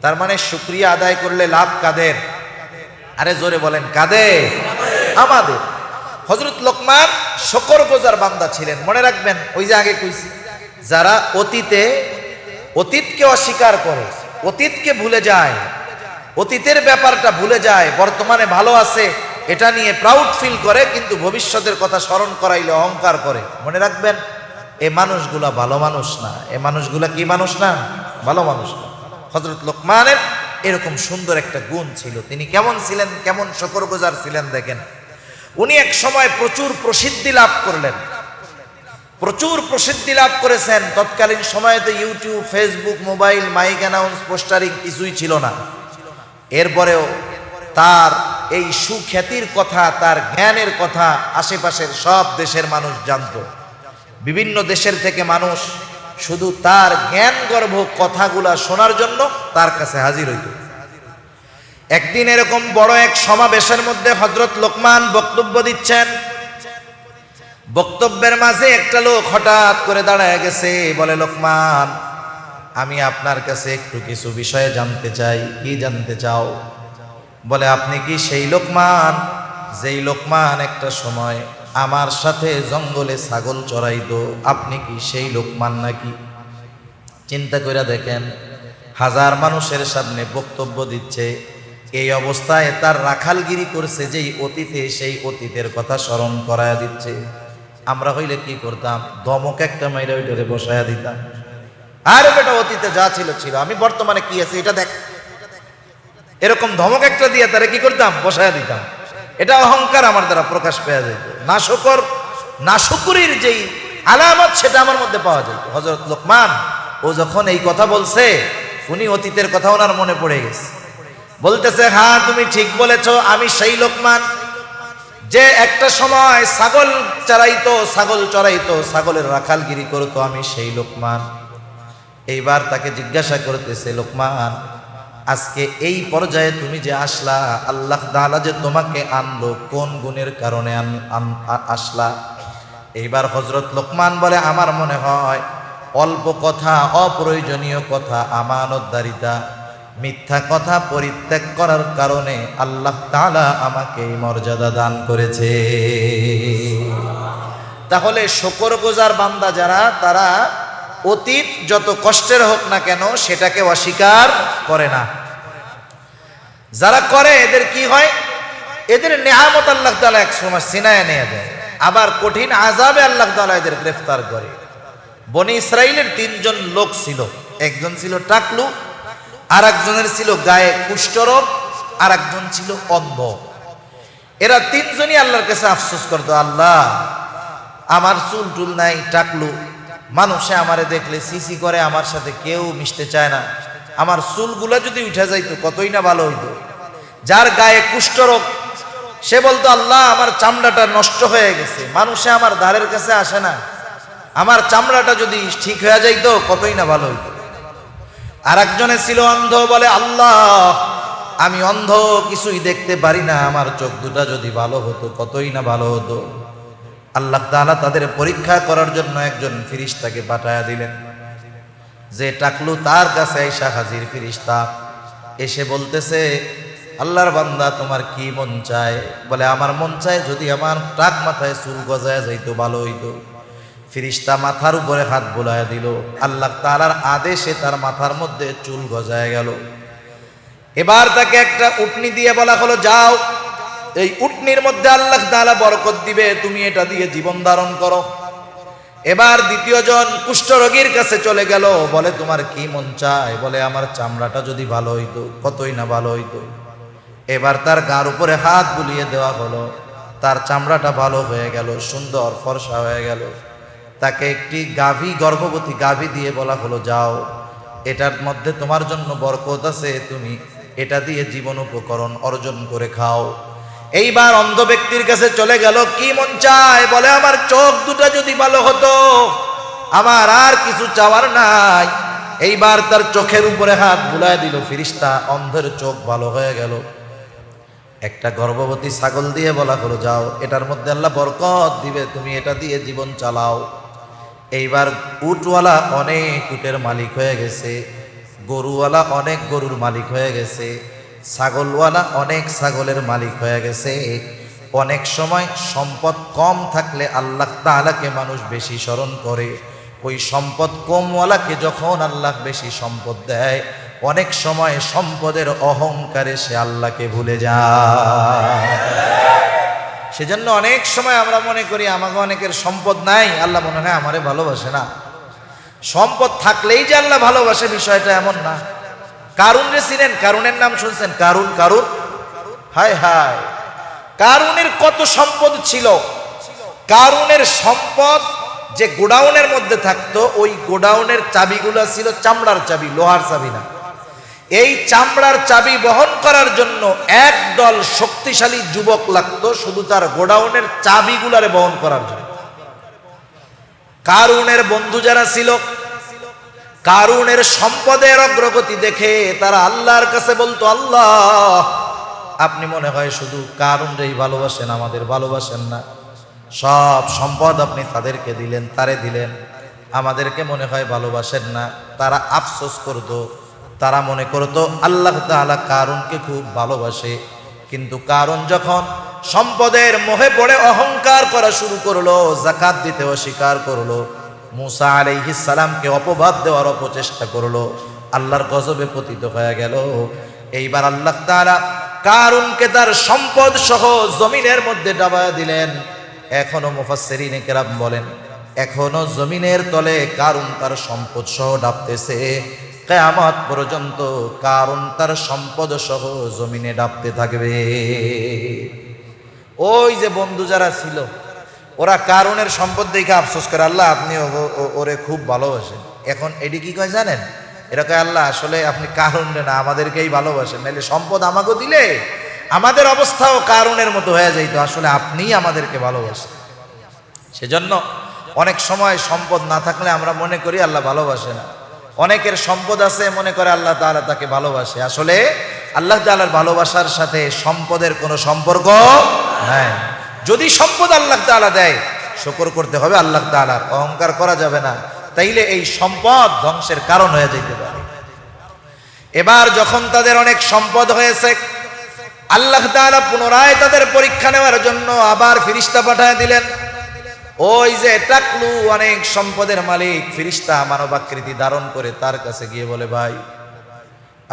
তার মানে শুকরিয়া আদায় করলে লাভ কাদের? আরে জোরে বলেন, কাদের? আমাদের। হযরত লোকমান শুকরগুজার বান্দা ছিলেন। মনে রাখবেন, ওই যে আগে কইছি, যারা অতীতকে অস্বীকার করে, অতীতকে ভুলে যায়, অতীতের ব্যাপারটা ভুলে যায়, বর্তমানে ভালো আছে এটা নিয়ে প্রাউড ফিল করে, কিন্তু ভবিষ্যতের কথা স্মরণ করাইলে অহংকার করে। মনে রাখবেন, এই মানুষগুলা ভালো মানুষ না। এই মানুষগুলা কি মানুষ না? ভালো মানুষ না। হযরত লোকমানের এরকম সুন্দর একটা গুণ ছিল। তিনি কেমন ছিলেন, কেমন শুকরগুজার ছিলেন দেখেন। উনি এক সময় প্রচুর প্রসিদ্ধি লাভ করলেন, প্রচুর প্রসিদ্ধি লাভ করেছেন। তৎকালীন সময়ে তো YouTube, Facebook, mobile, mike announce, postering কিছুই ছিল না। এরপরেও তার এই সুখ্যাতির কথা, তার জ্ঞানের কথা আশেপাশের সব দেশের মানুষ জানত। বিভিন্ন দেশের থেকে মানুষ শুধু তার জ্ঞানগর্ভ কথাগুলা শোনার জন্য তার কাছে হাজির হইত। একদিন এরকম বড় এক সমাবেশের মধ্যে হযরত লোকমান বক্তব্য দিচ্ছেন। বক্তব্যের মাঝে একটা লোক হঠাৎ করে দাঁড়ায় গেছে, বলে, লোকমান, আমি আপনার কাছে একটু কিছু বিষয়ে জানতে চাই। কি জানতে চাও? বলে, আপনি কি সেই লোকমান যেই লোকমান একটা সময় আমার সাথে জঙ্গলে ছাগল চড়াইতো? আপনি কি সেই লোকমান নাকি? চিন্তা করে দেখেন, হাজার মানুষের সামনে বক্তব্য দিচ্ছে, এই অবস্থায় তার রাখালগিরি করছে যেই অতীতে, সেই অতীতের কথা স্মরণ করায়া দিচ্ছে। আমরা হইলে কি করতাম? ধমক একটা মাইরা ওইটারে বসায়া দিতাম, আরে বেটা অতীতে যা ছিল ছিল, আমি বর্তমানে কি আছে এটা দেখ। এরকম ধমক একটা দিয়ে তারে কি করতাম? বসায়া দিতাম। এটা অহংকার আমার দ্বারা প্রকাশ পেয়ে যেত। নাশুকুরির যেই আলামত সেটা আমার মধ্যে পাওয়া যায়। হযরত লোকমান ও যখন এই কথা বলছে, উনি অতীতের কথা ওনার মনে পড়ে গেছে। বলতেছে, হ্যাঁ তুমি ঠিক বলেছো, আমি সেই লোকমান যে একটা সময় ছাগল চড়াইতো, ছাগলের রাখালগিরি করতো, আমি সেই লোকমান। এইবার তাকে জিজ্ঞাসা করতেছে, লোকমান, আজকে এই পর্যায়ে তুমি যে আসলা, আল্লাহ তাআলা যে তোমাকে আনলো, কোন গুণের কারণে আসলা? এইবার হযরত লোকমান বলে, আমার মনে হয় অল্প কথা, অপ্রয়োজনীয় কথা, আমানতদারিতা, মিথ্যা কথা পরিত্যাগ করার কারণে আল্লাহ তাআলা আমাকে এই মর্যাদা দান করেছে। তাহলে শুকরগুজার বান্দা যারা, তারা অতীত যত কষ্টের হোক না কেন সেটাকে অস্বীকার করে না। যারা করে এদের কি হয়? এদের নেয়ামত আল্লাহ তাআলা এক সময় ছিনায় নিয়ে যায়, আবার কঠিন আযাবে আল্লাহ তাআলা এদের গ্রেফতার করে। বনি ইসরাইলের 3 জন লোক ছিল। একজন ছিল টাকলু, আর একজনের ছিল গায়ে কুষ্ঠরোগ, আর একজন ছিল অন্ধ। এরা 3 জনই আল্লাহর কাছে আফসোস করতো, আল্লাহ আমার চুল টুল নাই, টাকলু, মানুষে আমারে দেখলে সিসি করে, আমার সাথে কেউ মিশতে চায় না, আমার চুলগুলা যদি উঠে যাইতো কতই না ভালো হইতো। যার গায়ে কুষ্ঠরোগ সে বলতো, আল্লাহ আমার চামড়াটা নষ্ট হয়ে গেছে, মানুষে আমার ধারের কাছে আসে না, আমার চামড়াটা যদি ঠিক হয়ে যাইতো কতই না ভালো হইতো। আর একজনে ছিল অন্ধ, বলে, আল্লাহ আমি অন্ধ, কিছুই দেখতে পারি না, আমার চোখ দুটা যদি ভালো হতো কতই না ভালো হতো। আল্লাহ তাআলা তাদের পরীক্ষা করার জন্য একজন ফেরেশতাকে পাঠায়া দিলেন, যে টাকলু তার কাছে আইসা হাজির ফেরেশতা। এসে বলতেছে, আল্লাহর বান্দা তোমার কি মন চায়? বলে, আমার মন চায় যদি আমার টাক মাথায় চুল গজায় যাইতো ভালো হইতো। ফেরেশতা মাথার উপরে হাত বুলায়া দিল, আল্লাহ তাআলার আদেশে তার মাথার মধ্যে চুল গজায় গেল। এবার তাকে একটা উটনি দিয়ে বলা হলো, যাও, এই উটনির মধ্যে আল্লাহ তাআলা বরকত দিবে, তুমি এটা দিয়ে জীবন ধারণ করো। এবার দ্বিতীয় জন কুষ্ঠরোগীর কাছে চলে গেল, বলে, তোমার কি মন চায়? বলে, আমার চামড়াটা যদি ভালো হইতো কতই না ভালো হইতো। এবার তার গার উপরে হাত বুলিয়ে দেওয়া হলো, তার চামড়াটা ভালো হয়ে গেল, সুন্দর ফর্সা হয়ে গেল। তাকে একটি গাভী, গর্ভবতী গাভী দিয়ে বলা হলো, যাও, এটার মধ্যে তোমার জন্য বরকত আছে, তুমি এটা দিয়ে জীবন উপকরণ অর্জন করে খাও। এইবার অন্ধ ব্যক্তির কাছে চলে গেল, কি মন চায়? বলে, আমার চোখ দুটা যদি ভালো হতো, আমার আর কিছু চাওয়ার নাই। এইবার তার চোখের উপরে হাত বুলায় দিল ফেরেশতা, অন্ধের চোখ ভালো হয়ে গেল। একটা গর্ভবতী ছাগল দিয়ে বলা হলো, যাও, এটার মধ্যে আল্লাহ বরকত দিবে, তুমি এটা দিয়ে জীবন চালাও। এইবার উটওয়ালা অনেক উটের মালিক হয়ে গেছে, গরুওয়ালা অনেক গরুর মালিক হয়ে গেছে, ছাগলওয়ালা অনেক ছাগলের মালিক হয়ে গেছে। অনেক সময় সম্পদ কম থাকলে আল্লাহ তাআলাকে মানুষ বেশি স্মরণ করে, ওই সম্পদ কমওয়ালাকে যখন আল্লাহ বেশি সম্পদ দেয়, অনেক সময় সম্পদের অহংকারে সে আল্লাহকে ভুলে যায়। সেজন্য অনেক সময় আমরা মনে করি আমাকে অনেকের সম্পদ নাই, আল্লাহ মনে হয় আমারে ভালোবাসে না। সম্পদ থাকলেই যে আল্লাহ ভালোবাসে বিষয়টা এমন না। কারুন রে চিনেন? কারুনের নাম শুনছেন? কারুন, কারুন, হায় হায়, কারুনের কত সম্পদ ছিল। কারুনের সম্পদ যে গোডাউনের মধ্যে থাকতো, ওই গোডাউনের চাবিগুলো ছিল চামড়ার চাবি, লোহার চাবি না। এই চামড়ার চাবি বহন করার জন্য একদল শক্তিশালী যুবক লাগতো, শুধু তার গোডাউনের চাবিগুলারে বহন করার জন্য। কারুনের বন্ধু যারা ছিল, কারুনের সম্পদের অগ্রগতি দেখে তারা আল্লাহর কাছে বলতো, আল্লাহ আপনি মনে হয় শুধু কারুনরেই ভালোবাসেন, আমাদের ভালোবাসেন না। সব সম্পদ আপনি তাদেরকে দিলেন, তারে দিলেন, আমাদেরকে মনে হয় ভালোবাসেন না। তারা আফসোস করতো, তারা মনে করতো আল্লাহ তাআলা কারুনকে খুব ভালোবাসে। কিন্তু কারুন যখন সম্পদের মোহে পড়ে অহংকার করা শুরু করলো, যাকাত দিতে অস্বীকার করলো, মুসা আলাইহিস সালামকে অপবাদ দেওয়ার অপচেষ্টা করলো, আল্লাহর গজবে পতিত হয়ে গেল। এইবার আল্লাহ তাআলা কারুনকে তার সম্পদ সহ জমিনের মধ্যে ডাবায়া দিলেন। এখনো মুফাসসিরিনে কেরাম বলেন, এখনো জমিনের তলে কারুন তার সম্পদ সহ ডাবতেছে। কিয়ামত পর্যন্ত কারুন তার সম্পদ সহ জমিনে ডাবতে থাকবে। ওই যে বন্ধু যারা ছিল, ওরা কারুনের সম্পদ দেখে আফসোস করে, আল্লাহ আপনি ওরে খুব ভালোবাসেন। এখন এটি কি কয় জানেন? এরা কয়, আল্লাহ আসলে আপনি কারুনরে না, আমাদেরকেই ভালোবাসেন, নাহলে সম্পদ আমাকেও দিলে আমাদের অবস্থাও কারুনের মতো হয়ে যাইতো। আসলে আপনিই আমাদেরকে ভালোবাসেন। সেজন্য অনেক সময় সম্পদ না থাকলে আমরা মনে করি আল্লাহ ভালোবাসে না। অনেকের সম্পদ আছে, মনে করে আল্লাহ তাআলা তাকে ভালোবাসে। আসলে আল্লাহ তাআলার ভালোবাসার সাথে সম্পদের কোনো সম্পর্ক নাই। যদি সম্পদ আল্লাহ তাআলা দেয়, শুকর করতে হবে আল্লাহ তাআলার, অহংকার করা যাবে না, তাইলে এই সম্পদ ধ্বংসের কারণ হয়ে যেতে পারে। এবার যখন তাদের অনেক সম্পদ হয়েছে, আল্লাহ তাআলা পুনরায় তাদের পরীক্ষা নেওয়ার জন্য আবার ফেরেশতা পাঠিয়ে দিলেন। ওই যে টাকলু অনেক সম্পদের মালিক, ফেরেশতা মানবাকৃতি ধারণ করে তার কাছে গিয়ে বলে, ভাই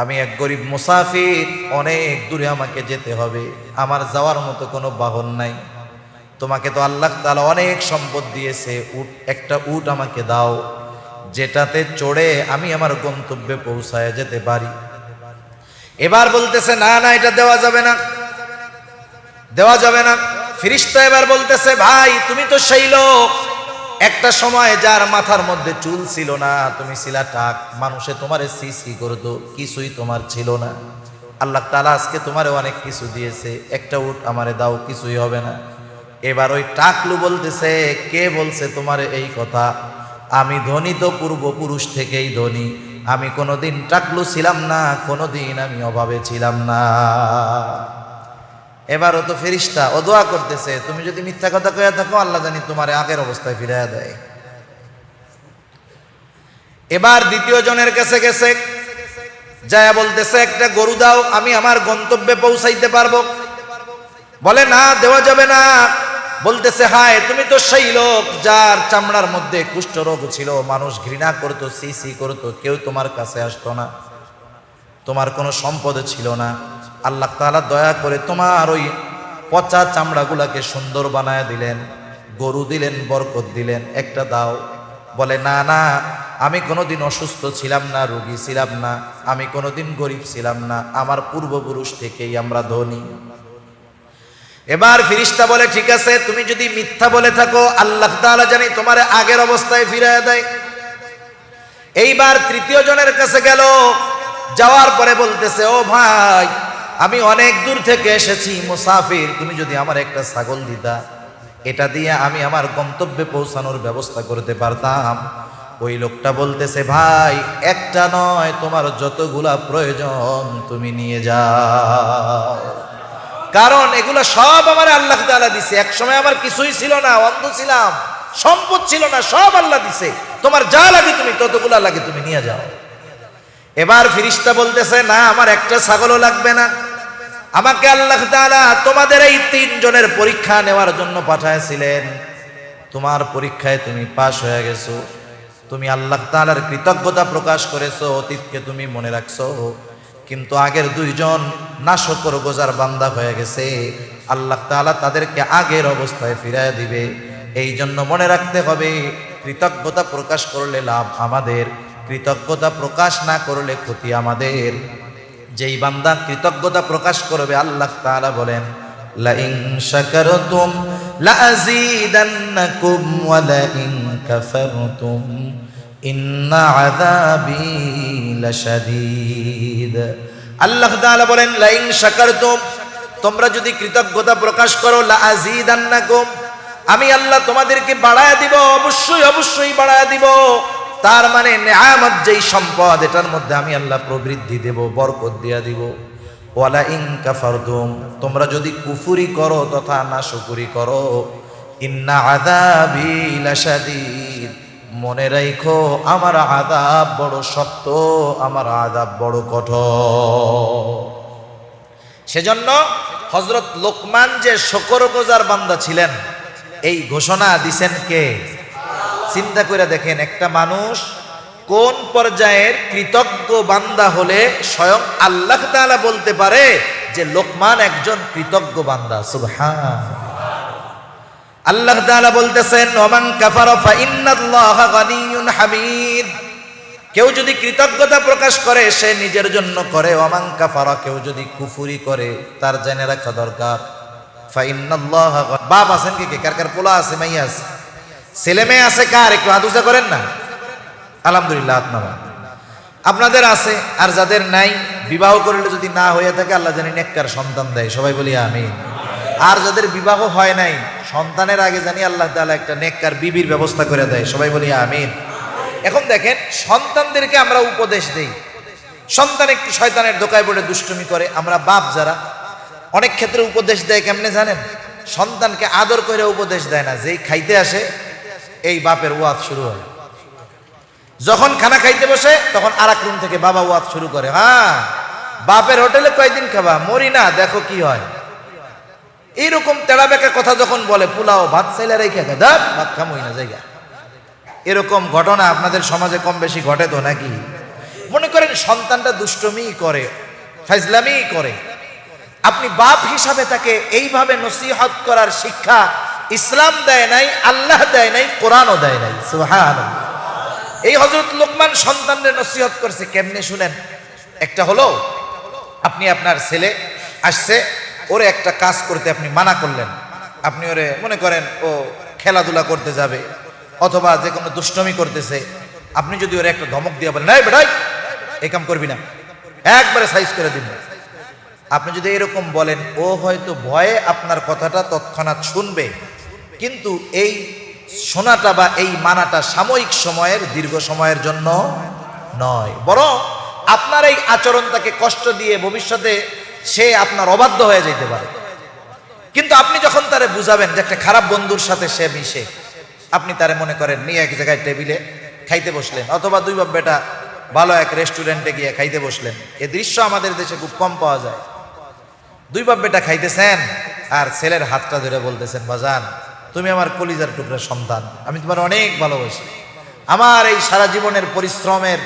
আমি এক গরিব মুসাফির, অনেক দূরে আমাকে যেতে হবে, আমার যাওয়ার মতো কোনো বাহন নাই, তোমাকে তো আল্লাহ তাআলা অনেক সম্পদ দিয়েছে, একটা উট আমাকে দাও, যেটাতে চড়ে আমি আমার গন্তব্যে পৌঁছায় যেতে পারি। এবার বলতেছে, না না, এটা দেওয়া যাবে না, দেওয়া যাবে না। ফেরেশতা এবার বলতেছে, ভাই তুমি তো সেই লোক, একটা সময় যার মাথার মধ্যে চুল ছিল না, তুমি ছিলা টাক, মানুষে তোমারে সিসি করতো, কিছুই তোমার ছিল না। আল্লাহ তাআলা আজকে তোমারে অনেক কিছু দিয়েছে, একটা উট আমারে দাও, কিছুই হবে না। এবার ওই টাকলু বলতেছে, কে বলছে তোমারে এই কথা? আমি ধনী তো পূর্বপুরুষ থেকেই ধনী, আমি কোনোদিন টাকলু ছিলাম না, কোনোদিন আমি অভাবে ছিলাম না। এবারও তো ফেরেশতা ও দোয়া করতেছে, তুমি যদি মিথ্যা কথা কইয়া থাকো, আল্লাহ জানি তোমারে আগের অবস্থায় ফিরাইয়া দেয়। এবার দ্বিতীয় জনের কাছে গেছে, যায়া বলতেছে, একটা গরু দাও, আমি আমার গন্তব্যে পৌঁছাইতে পারবো। বলে, না দেওয়া যাবে না। বলতেছে, হায় তুমি তো সেই লোক যার চামড়ার মধ্যে কুষ্ঠরোগ ছিল, মানুষ ঘৃণা করতো, সি করতো, কেউ তোমার কাছে আসতো না, তোমার কোনো সম্পদ ছিল না। আল্লাহ তাআলা দয়া করে তোমার ওই পচা চামড়াগুলাকে সুন্দর বানায় দিলেন, গরু দিলেন, বরকত দিলেন, একটা দাও। বলে, না না, আমি কোনোদিন অসুস্থ ছিলাম না, রোগী ছিলাম না, আমি কোনোদিন গরিব ছিলাম না, আমার পূর্বপুরুষ থেকেই আমরা ধনী। এবার ফেরেশতা বলে, ঠিক আছে, তুমি যদি মিথ্যা বলে থাকো, আল্লাহ তাআলা জানি তোমারে আগের অবস্থায় ফিরাইয়া দেয়। এইবার তৃতীয় জনের কাছে গেল, যাওয়ার পরে বলতেছে, ও ভাই আমি অনেক দূর থেকে এসেছি, মুসাফির, তুমি যদি আমার একটা ছাগল দিতা, এটা দিয়ে আমি আমার গন্তব্যে পৌঁছানোর ব্যবস্থা করতে পারতাম। ওই লোকটা বলতেছে, ভাই একটা নয়, তোমার যতগুলা প্রয়োজন তুমি নিয়ে যাও, কারণ এগুলো সব আমার আল্লাহ তাআলা দিছে। এক সময় আমার কিছুই ছিল না, অন্ধ ছিলাম, সম্পদ ছিল না, সব আল্লাহ দিছে, তোমার যা লাগে তুমি ততগুলা লাগে তুমি নিয়ে যাও। এবার ফেরেশতা বলতেছে, না আমার একটা ছাগলও লাগবে না, আমাকে আল্লাহ তাআলা তোমাদের এই তিনজনের পরীক্ষা নেওয়ার জন্য পাঠাইছিলেন, তোমার পরীক্ষায় তুমি পাশ হয়ে গেছো, তুমি আল্লাহ তাআলার কৃতজ্ঞতা প্রকাশ করেছো, অতীতকে তুমি মনে রাখছো, কিন্তু আগের দুইজন নাশকর গোজার বান্দা হয়ে গেছে, আল্লাহ তাআলা তাদেরকে আগের অবস্থায় ফিরায় দিবে। এই জন্য মনে রাখতে হবে, কৃতজ্ঞতা প্রকাশ করলে লাভ আমাদের, কৃতজ্ঞতা প্রকাশ না করলে ক্ষতি আমাদের। যেই বান্দা কৃতজ্ঞতা প্রকাশ করবে আল্লাহ তাআলা বলেন লাইন শাকারতুম লাযীদান্নাকুম ওয়া লাইন কাফারতুম ইন্না আযাবি লাশাদীদ। আল্লাহ তাআলা বলেন লাইন শাকারতুম, তোমরা যদি কৃতজ্ঞতা প্রকাশ করো লাযীদান্নাকুম, আমি আল্লাহ তোমাদেরকে বাড়ায়া দিব, অবশ্যই অবশ্যই বাড়ায়া দিব। তার মানে নেয়ামত যেই সম্পদ, এটার মধ্যে আমি আল্লাহ প্রবৃদ্ধি দেব, বরকত দিয়া দিব। ওয়ালা ইন কাফারতুম, তোমরা যদি কুফরি করো তথা নাশকরি করো, ইন্না আযাবি লাশাদীদ, মনে রাখো আমার আযাব বড় শক্ত, আমার আযাব বড় কঠোর। সেজন্য হযরত লোকমান যে শুকরগুজার বান্দা ছিলেন, এই ঘোষণা দিছেন কে? চিন্তা করে দেখেন, একটা মানুষ কোন পর্যায়ের কৃতজ্ঞ বান্দা হলে স্বয়ং আল্লাহ তাআলা বলতে পারে যে লোকমান একজন কৃতজ্ঞ বান্দা। সুবহান। আল্লাহ তাআলা বলতেছেন ওমান কাফারা ফা ইন্নাল্লাহা গানিয়্যুন হামিদ, কেউ যদি কৃতজ্ঞতা প্রকাশ করে সে নিজের জন্য করে। ওমান কাফারা, কেউ যদি কুফরি করে তার জেনে রাখা দরকার ফা ইন্নাল্লাহা। বাপ আছেন কে? কার কার পোলা আছে, মাইয়া আছে, ছেলে মেয়ে আছে? কার? একটু হাত উঁচা করেন না। আলহামদুলিল্লাহ, আপনাদের আছে। আর যাদের নাই, বিবাহ করলে যদি না হয়ে থাকে আল্লাহ জানি নেককার সন্তান দেয়, সবাই বলি আমিন। আর যাদের বিবাহ হয় নাই, সন্তানের আগে জানি আল্লাহ তাআলা একটা নেককার বিবির ব্যবস্থা করে দেয়, সবাই বলি আমিন। এখন দেখেন, সন্তানদেরকে আমরা উপদেশ দেই, সন্তান একটু শয়তানের ধোকায় পড়ে দুষ্টুমি করে, আমরা বাপ যারা অনেক ক্ষেত্রে উপদেশ দেয় কেমনে জানেন? সন্তানকে আদর করে উপদেশ দেয় না, যেই খাইতে আসে এই বাপের ওয়াজ শুরু হয়। যখন খানা খাইতে বসে তখন আরেক রুম থেকে বাবা ওয়াজ শুরু করে, হ্যাঁ বাপের হোটেলে কয়দিন খাবা, মরি না, দেখো কি হয়। এইরকম তেড়া বেঁকা কথা যখন বলে, পোলাও ভাত চাইলে রেখে দাঁত ভাত খামই না জায়গা। এরকম ঘটনা আপনাদের সমাজে কম বেশি ঘটে তো নাকি? মনে করেন সন্তানটা দুষ্টমি করে, ফাজলামি করে, আপনি বাপ হিসাবে তাকে এইভাবে নসিহত করার শিক্ষা ইসলাম দেয় নাই, আল্লাহ দেয় নাই, কোরআনও দেয় নাই। সুবহানাল্লাহ। এই হযরত লোকমান সন্তানদের নসিহত করছে কেমনে শুনেন। একটা হলো, আপনি আপনার ছেলে আসছে, ওরে একটা কাজ করতে আপনি মানা করলেন। আপনি ওরে মনে করেন ও খেলাধুলা করতে যাবে অথবা যে কোনো দুষ্টমি করতেছে, আপনি যদি ওরে একটা ধমক দিয়ে বলেন এই বেটাই এই কাম করবি না, একবারে সাইজ করে দিন। আপনি যদি এরকম বলেন, ও হয়তো ভয়ে আপনার কথাটা তৎক্ষণাৎ শুনবে, কিন্তু এই শোনাটা বা এই মানাটা সাময়িক সময়ের, দীর্ঘ সময়ের জন্য নয়, বরং আপনার এই আচরণ তাকে কষ্ট দিয়ে ভবিষ্যতে সে আপনার অবাধ্য হয়ে যেতে পারে। কিন্তু আপনি যখন তারে বুঝাবেন যে একটা খারাপ বন্ধুর সাথে সে মিশে, আপনি তারে মনে করেন নিয়ে এক জায়গায় টেবিলে খাইতে বসলেন, অথবা দুই বাপ বেটা ভালো এক রেস্টুরেন্টে গিয়ে খাইতে বসলেন। এ দৃশ্য আমাদের দেশে খুব কম পাওয়া যায়। দুই বাপ বেটা খাইতেছেন আর ছেলের হাতটা ধরে বলতেছেন, বাজান তুমি আমার কলিজার টুকরা সন্তান, আমি তোমার অনেক ভালোবাসি, আমার এই সারা জীবনের পরিশ্রমের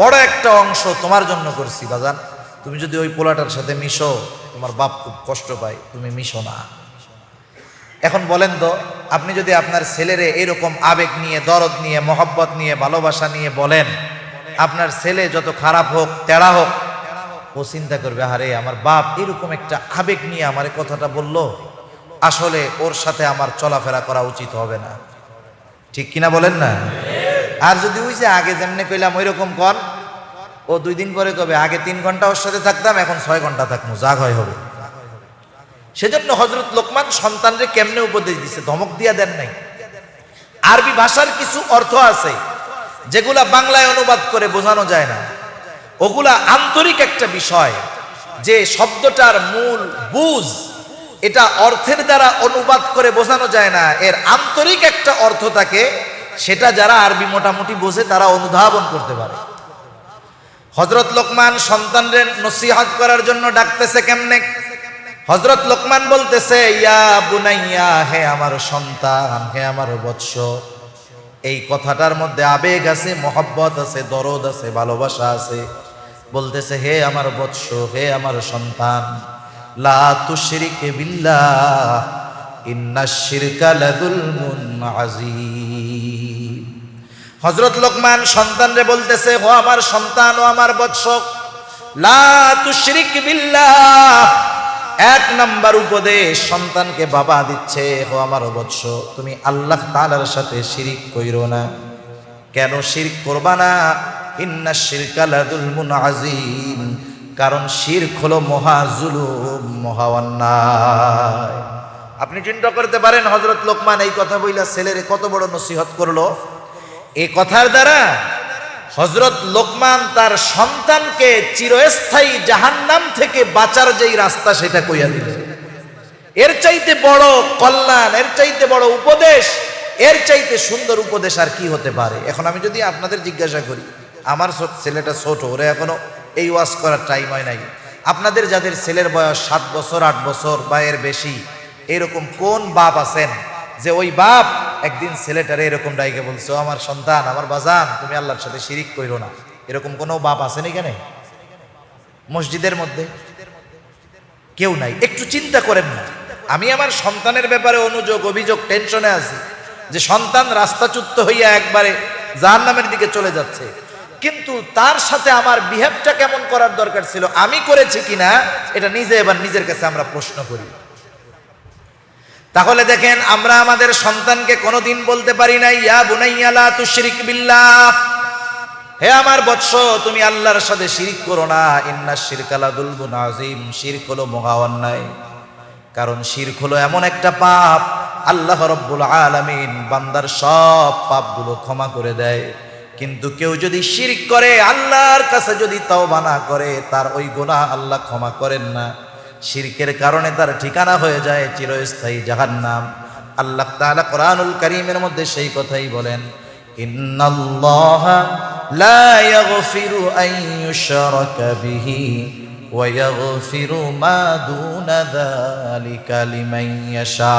বড় একটা অংশ তোমার জন্য করছি, বাজান তুমি যদি ওই পোলাটার সাথে মিশো তোমার বাপ খুব কষ্ট পায়, তুমি মিশো না। এখন বলেন তো, আপনি যদি আপনার ছেলেরে এরকম আবেগ নিয়ে, দরদ নিয়ে, মহব্বত নিয়ে, ভালোবাসা নিয়ে বলেন, আপনার ছেলে যত খারাপ হোক, তেড়া হোক, ও চিন্তা করবে, আরে আমার বাপ এরকম একটা আবেগ নিয়ে আমার কথাটা বললো, আসলে ওর সাথে আমার চলাফেরা করা উচিত হবে না। ঠিক কিনা বলেন না? আর যদি ওই যে আগে যেমনে কইলাম ওই রকম কর, ও 2 দিন পরে কবে আগে 3 ঘন্টা ওর সাথে থাকতাম, এখন 6 ঘন্টা থাকবো, যা হয় হবে। সেজন্য হযরত লোকমান সন্তানরে কেমনে উপদেশ দিছে, ধমক দিয়া দেন নাই। আরবি ভাষার কিছু অর্থ আছে যেগুলা বাংলায় অনুবাদ করে বোঝানো যায় না, ওগুলা আন্তরিক একটা বিষয়, যে শব্দটার মূল বুঝ এটা অর্থের দ্বারা অনুবাদ করে বোঝানো যায় না, এর আন্তরিক একটা অর্থ থাকে, সেটা যারা আরবি মোটামুটি বোঝে তারা অনুধাবন করতে পারে। হযরত লোকমান সন্তানদের নসিহত করার জন্য ডাকতেছে কেমনে? হযরত লোকমান বলতেছে, ইয়া বুনাইয়া, হে আমার সন্তান, হে আমার বৎস। এই কথাটার মধ্যে আবেগ আছে, মহব্বত আছে, দরদ আছে, ভালোবাসা আছে। বলতেছে, হে আমার বৎস, হে আমার সন্তান, লা তুশরিক বিল্লাহ ইন্নাশ শিরকা লাযুলমুন আযীম। হযরত লোকমান সন্তানরে বলতেছে, ও আমার সন্তান, ও আমার বৎস, লা তুশরিক বিল্লাহ। এক নাম্বার উপদেশ সন্তানকে বাবা দিচ্ছে, ও আমার বৎস, তুমি আল্লাহ তাআলার সাথে শিরিক কইরো না। কেন শিরক করবা না? ইন্নাশ শিরকা লাযুলমুন আযীম, কারণ শিরক হলো মহা জুলুম, মহা অন্যায়। আপনি চিন্তা করতে পারেন হযরত লোকমান এই কথা বইলা ছেলেরে কত বড় নসিহত করলো। এই কথার দ্বারা হযরত লোকমান তার সন্তানকে চিরস্থায়ী জাহান্নাম থেকে বাঁচার যেই রাস্তা সেটা কইয়া দিল। এর চাইতে বড় কল্যাণ, এর চাইতে বড় উপদেশ, এর চাইতে সুন্দর উপদেশ আর কি হতে পারে? এখন আমি যদি আপনাদের জিজ্ঞাসা করি, আমার ছেলেটা ছোট, ওরা এখনো এই ওয়াজ করার টাইম হয় নাই। আপনাদের যাদের ছেলের বয়স 7 বছর 8 বছর বা এর বেশি, এরকম কোন বাপ আছেন যে ওই বাপ একদিন ছেলেটারে এরকম ডাইকে বলছে, ও আমার সন্তান, আমার বাজান, তুমি আল্লাহর সাথে শিরিক কইরো না? এরকম কোনো বাপ আছেন এখানে মসজিদের মধ্যে? কেউ নাই। একটু চিন্তা করেন না, আমি আমার সন্তানের ব্যাপারে অনুযোগ, অভিযোগ, টেনশনে আছি যে সন্তান রাস্তাচ্যুত হইয়া একবারে জাহান্নামের দিকে চলে যাচ্ছে, কিন্তু তার সাথে আমার বিহেভটা কেমন করার দরকার ছিল, আমি করেছি কিনা এটা নিজে এবার নিজের কাছে আমরা প্রশ্ন করি। তাহলে দেখেন, আমরা আমাদের সন্তানকে কোনোদিন বলতে পারি না, ইয়া বুনাইয়া লা তুশরিক বিল্লাহ, হে আমার বৎস, তুমি আল্লাহর সাথে শিরিক করো না। ইন্নাশ শিরকা লাযুলমুন আযীম, শিরক হলো মহা অন্যায়। কারণ শিরক হলো এমন একটা পাপ, আল্লাহ রাব্বুল আলামিন বান্দার সব পাপগুলো ক্ষমা করে দেয়, কিন্তু কেউ যদি শিরক করে, আল্লাহর কাছে যদি তওবা না করে, তার ওই গুনাহ আল্লাহ ক্ষমা করেন না। শিরকের কারণে তার ঠিকানা হয়ে যায় চিরস্থায়ী জাহান্নাম। আল্লাহ তাআলা কোরআনুল কারীমের মধ্যে সেই কথাই বলেন, ইন্নাল্লাহা লা ইয়াগফিরু আন ইউশরাকা বিহি ওয়া ইয়াগফিরু মা দুনা যালিকা লিমান ইয়াশা।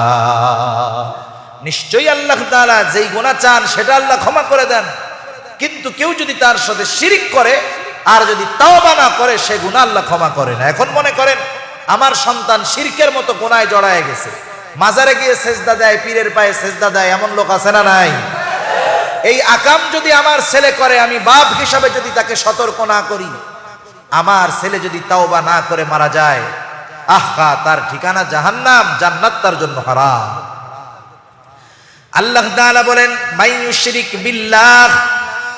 নিশ্চয়ই আল্লাহ তাআলা যেই গুনাহ চান সেটা আল্লাহ ক্ষমা করে দেন, কিন্তু কেউ যদি তার সাথে শিরিক করে আর যদি তওবা না করে, সে গুনাহ আল্লাহ ক্ষমা করে না। এখন মনে করেন আমার সন্তান শিরকের মতো গুনাহে জড়ায় গেছে, মাজারে গিয়ে সেজদা দেয়, পীরের পায়ে সেজদা দেয়, এমন লোক আছে না নাই? এই আকাম যদি আমার ছেলে করে, আমি বাপ হিসাবে যদি তাকে সতর্ক না করি, আমার ছেলে যদি তাওবা না করে মারা যায়, আহা, তার ঠিকানা জাহান্নাম, জান্নাত তার জন্য হারাম। আল্লাহ তাআলা বলেন, মান ইউশরিক বিল্লাহ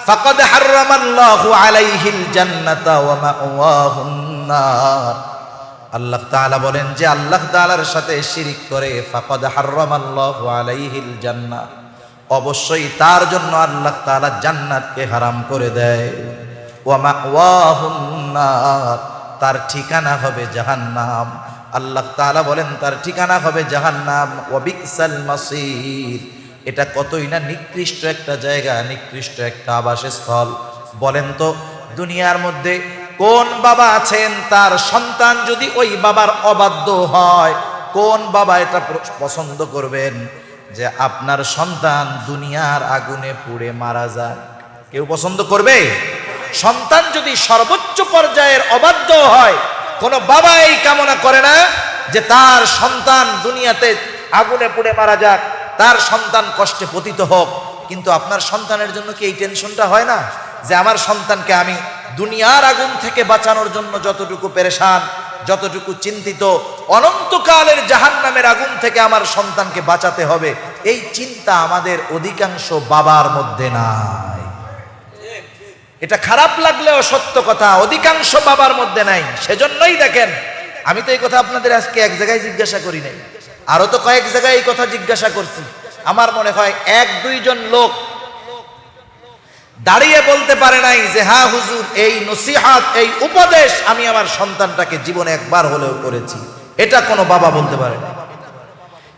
ফাকাদ হারামাল্লাহু আলাইহিল জান্নাতা ওয়া মাওয়াহুন নার। আল্লাহ তাআলা বলেন যে আল্লাহ তাআলার সাথে শিরিক করে, ফাকাদ হারামাল্লাহু আলাইহিল জান্নাহ, অবশ্যই তার জন্য আল্লাহ তাআলা জান্নাতকে হারাম করে দেয়। ওয়া মাওয়াহুন নার, তার ঠিকানা হবে জাহান্নাম। আল্লাহ তাআলা বলেন তার ঠিকানা হবে জাহান্নাম। ওয়া বিকসাল মাসির, এটা কতই না নিকৃষ্ট একটা জায়গা, নিকৃষ্ট একটা আবাসস্থল। বলেন তো, দুনিয়ার মধ্যে কোন বাবা আছেন তার সন্তান যদি ওই বাবার অবাধ্য হয়, কোন বাবা এটা পছন্দ করবেন যে আপনার সন্তান দুনিয়ার আগুনে পুড়ে মারা যায়? কেউ পছন্দ করবে? সন্তান যদি সর্বোচ্চ পর্যায়ের অবাধ্য হয়, কোন বাবা এই কামনা করে না যে তার সন্তান দুনিয়াতে আগুনে পুড়ে মারা যাক, তার সন্তান কষ্টে পতিত হোক। কিন্তু আপনার সন্তানের জন্য কি এই টেনশনটা হয় না যে আমার সন্তানকে আমি দুনিয়ার আগুন থেকে বাঁচানোর জন্য যতটুকু পেরেশান, যতটুকু চিন্তিত, অনন্তকালের জাহান্নামের আগুন থেকে আমার সন্তানকে বাঁচাতে হবে, এই চিন্তা আমাদের অধিকাংশ বাবার মধ্যে নাই। এটা খারাপ লাগলেও সত্য কথা, অধিকাংশ বাবার মধ্যে নাই। সেজন্যই দেখেন, আমি তো এই কথা আপনাদের আজকে এক জায়গায় জিজ্ঞাসা করি নাই, আরো তো কয়েক জায়গায় এই কথা জিজ্ঞাসা করছি। আমার মনে হয় 1-2 জন লোক দাঁড়িয়ে বলতে পারে নাই যে হ্যাঁ হুজুর, এই নসিহত, এই উপদেশ আমি আমার সন্তানটাকে জীবনে একবার হলেও করেছি, এটা কোনো বাবা বলতে পারে না।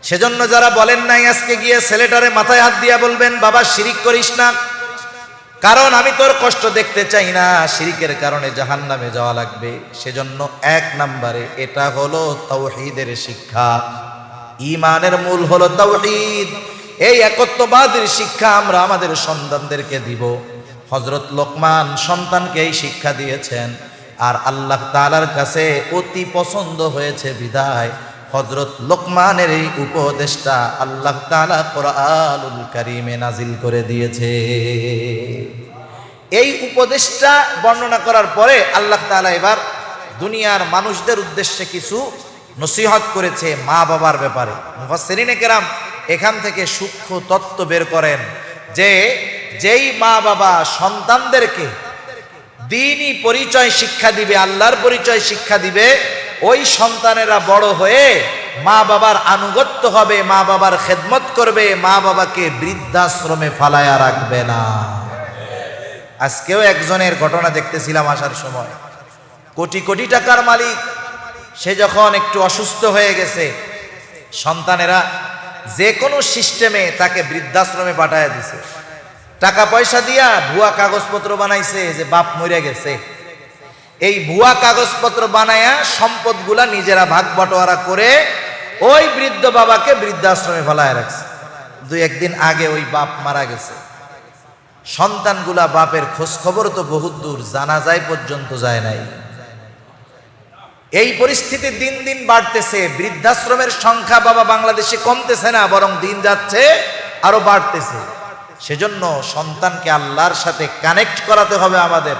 সেজন্য যারা বলেন নাই, আজকে গিয়ে ছেলেটারে মাথায় হাত দিয়া বলবেন, বাবা শিরিক করিস না, কারণ আমি তোর কষ্ট দেখতে চাই না, শিরিকের কারণে জাহান্নামে যাওয়া লাগবে। সেজন্য 1 নম্বরে এটা হলো তাওহীদের শিক্ষা। ঈমানের মূল হলো তাওহীদ। এই একত্ববাদের শিক্ষা আমরা আমাদের সন্তানদেরকে দিব। হযরত লোকমান সন্তানকে এই শিক্ষা দিয়েছেন, আর আল্লাহ তাআলার কাছে অতি পছন্দ হয়েছে বিধায় হযরত লোকমানের এই উপদেশটা আল্লাহ তাআলা কোরআনুল কারীমে নাজিল করে দিয়েছে। এই উপদেশটা বর্ণনা করার পরে আল্লাহ তাআলা এবার দুনিয়ার মানুষদের উদ্দেশ্যে কিছু নসিহত করেছে মা বাবার ব্যাপারে। মুফাসসিরিনে কেরাম এখান থেকে সূক্ষ্ম তত্ত্ব বের করেন যে যেই মা বাবা সন্তানদেরকে দ্বীনি পরিচয় শিক্ষা দিবে, আল্লাহর পরিচয় শিক্ষা দিবে, ওই সন্তানেরা বড় হয়ে মা বাবার আনুগত্য হবে, মা বাবার খেদমত করবে, মা বাবাকে বৃদ্ধাশ্রমে ফালায়া রাখবে না। আজকেও একজনের ঘটনা দেখতেছিলাম আসার সময়, কোটি কোটি টাকার মালিক, সে যখন একটু অসুস্থ হয়ে গেছে, সন্তানেরা যে কোনো সিস্টেমে তাকে বৃদ্ধাশ্রমে পাঠায় দিছে। টাকা পয়সা দিয়া ভুয়া কাগজপত্র বানাইছে যে বাপ মরে গেছে। এই ভুয়া কাগজপত্র বানায়া সম্পদগুলা নিজেরা ভাগ বটোয়ারা করে ওই বৃদ্ধ বাবাকে বৃদ্ধাশ্রমে ফেলায় রাখছে। দুই একদিন আগে ওই বাপ মারা গেছে। সন্তানগুলা বাপের খোঁজ খবর তো বহুত দূর, জানাজায় পর্যন্ত যায় নাই। এই পরিস্থিতি দিন দিন বাড়তেছে। বৃদ্ধাশ্রমের সংখ্যা বাবা বাংলাদেশে কমতেছে না, বরং দিন যাচ্ছে আরো বাড়তেছে। সেজন্য সন্তানকে আল্লাহর সাথে কানেক্ট করাতে হবে আমাদের,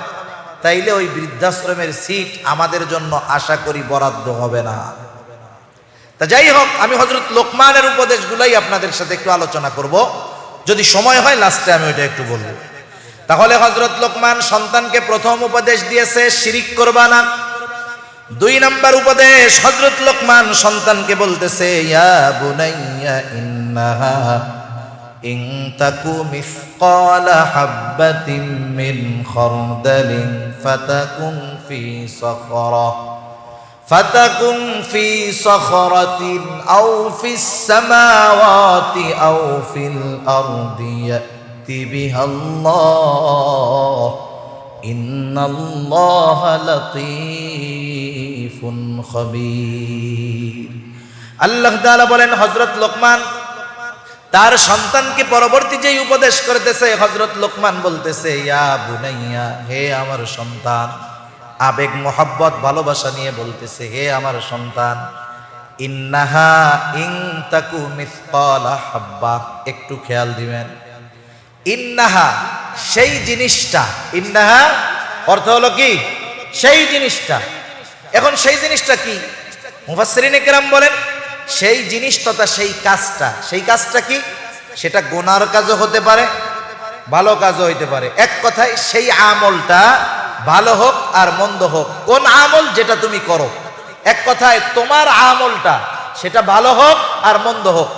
তাইলে ওই বৃদ্ধাশ্রমের সিট আমাদের জন্য আশা করি বরাদ্দ হবে না। তা যাই হোক, আমি হযরত লোকমানের উপদেশগুলাই আপনাদের সাথে একটু আলোচনা করব, যদি সময় হয় লাস্টে আমি ওইটা একটু বলবো। তাহলে হযরত লোকমান সন্তানকে প্রথম উপদেশ দিয়েছে শিরিক করবা না। 2 নাম্বার উপদেশ হযরত লোকমান সন্তানকে বলতেছে, ইয়া বুনাইয়া ইন্নাহা ইন তাকু মিসকালা হাববাতিন মিন খারদালিন ফাতাকুন ফি সখরাতিন আও ফিস সামাওয়াতি আও ফিল আরদি ইয়াতি বিহাল্লাহ ইন্নাল্লাহা লাতীফুন খবীর। আল্লাহ তাআলা বলেন হযরত লোকমান তার সন্তানকে পরবর্তী যে উপদেশ করতেছে, হযরত লোকমান বলতেছে, ইয়া বুনাইয়া, হে আমার সন্তান, আবেগ মোহাব্বত ভালোবাসা নিয়ে বলতেছে, হে আমার সন্তান, ইন্নাহা ইন তাকু মিসকালা হাব্বা, একটু খেয়াল দিবেন। ইন্নাহা সেই জিনিসটা, ইন্নাহা অর্থ হলো কি সেই জিনিসটা। এখন সেই জিনিসটা কি? মুফাসসিরিনে কেরাম বলেন সেই জিনিস তথা সেই কাজটা কি? সেটা গুনার কাজও হতে পারে, ভালো কাজও হইতে পারে। এক কথায় সেই আমলটা ভালো হোক আর মন্দ হোক, কোন আমল যেটা তুমি করো, এক কথায় তোমার আমলটা সেটা ভালো হোক আর মন্দ হোক,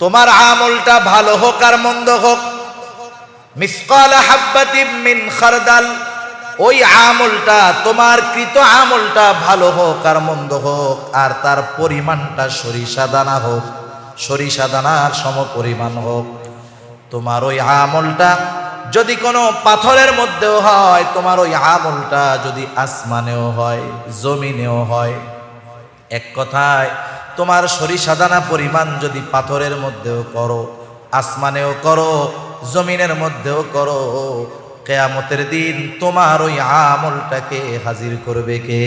তোমার আমলটা ভালো হোক আর মন্দ হোক, মিসকালা হাব্বাতিন মিন খারদাল, ওই আমলটা তোমার কৃত আমলটা ভালো হোক আর মন্দ হোক, আর তার পরিমাণটা সরিষা দানা হোক, সরিষা দানার সম পরিমাণ হোক। তোমার ওই আমলটা যদি কোনো পাথরের মধ্যেও হয়, তোমার ওই আমলটা যদি আসমানেও হয়, জমিনেও হয়, এক কথায় তোমার সরিষা দানা পরিমাণ যদি পাথরের মধ্যেও করো, আসমানেও করো, জমিনের মধ্যেও করো, কিয়ামতের দিন তোমার ওই আমলটাকে হাজির করবে কে?